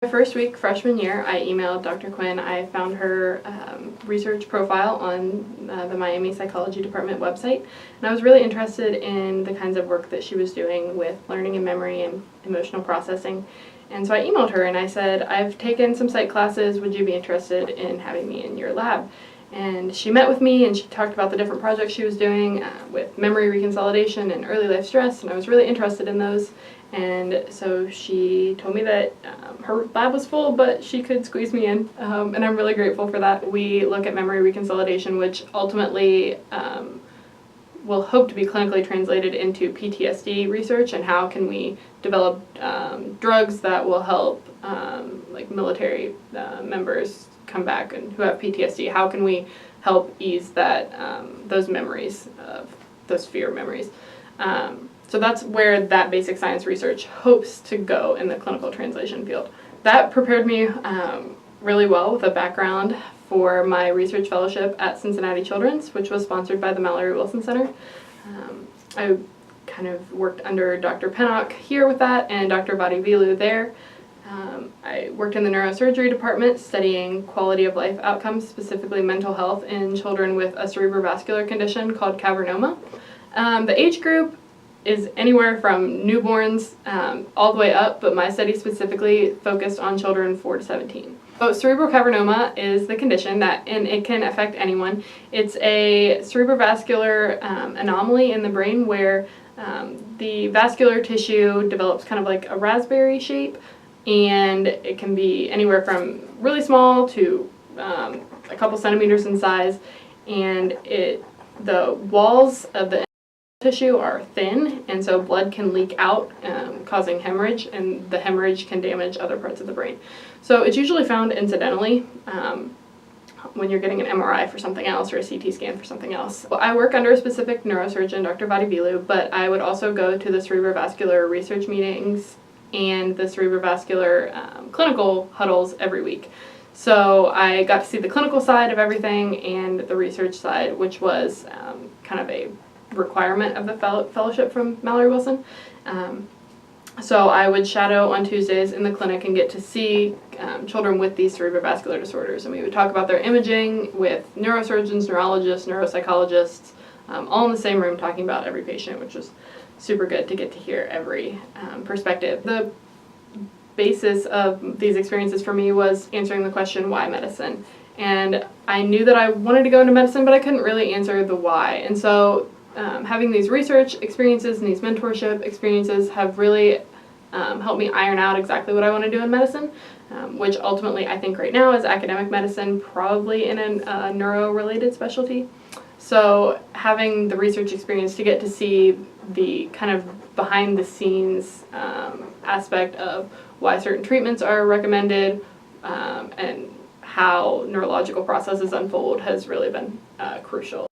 My first week freshman year, I emailed Dr. Quinn. I found her research profile on the Miami Psychology Department website, and I was really interested in the kinds of work that she was doing with learning and memory and emotional processing. And so I emailed her and I said, I've taken some psych classes, would you be interested in having me in your lab? And she met with me and she talked about the different projects she was doing with memory reconsolidation and early life stress, and I was really interested in those. And so she told me that her lab was full, but she could squeeze me in, and I'm really grateful for that. We look at memory reconsolidation, which ultimately will hope to be clinically translated into PTSD research, and how can we develop drugs that will help like military members come back and who have PTSD. How can we help ease that those memories, those fear memories. So that's where that basic science research hopes to go in the clinical translation field. That prepared me really well with a background for my research fellowship at Cincinnati Children's, which was sponsored by the Mallory-Wilson Center. I kind of worked under Dr. Pennock here with that and Dr. Vadivilu there. I worked in the neurosurgery department studying quality of life outcomes, specifically mental health in children with a cerebrovascular condition called cavernoma. The age group is anywhere from newborns all the way up, but my study specifically focused on children 4 to 17. So cerebral cavernoma is the condition and it can affect anyone. It's a cerebrovascular anomaly in the brain where the vascular tissue develops kind of like a raspberry shape, and it can be anywhere from really small to a couple centimeters in size, and the walls of the tissue are thin, and so blood can leak out, causing hemorrhage, and the hemorrhage can damage other parts of the brain. So it's usually found incidentally when you're getting an MRI for something else or a CT scan for something else. Well, I work under a specific neurosurgeon, Dr. Vadivilu, but I would also go to the cerebrovascular research meetings and the cerebrovascular clinical huddles every week. So I got to see the clinical side of everything and the research side, which was kind of a requirement of the fellowship from Mallory-Wilson. So I would shadow on Tuesdays in the clinic and get to see children with these cerebrovascular disorders, and we would talk about their imaging with neurosurgeons, neurologists, neuropsychologists, all in the same room talking about every patient, which was super good to get to hear every perspective. The basis of these experiences for me was answering the question, why medicine? And I knew that I wanted to go into medicine, but I couldn't really answer the why. And so having these research experiences and these mentorship experiences have really helped me iron out exactly what I want to do in medicine, which ultimately I think right now is academic medicine, probably in a neuro-related specialty. So having the research experience to get to see the kind of behind-the-scenes aspect of why certain treatments are recommended and how neurological processes unfold has really been crucial.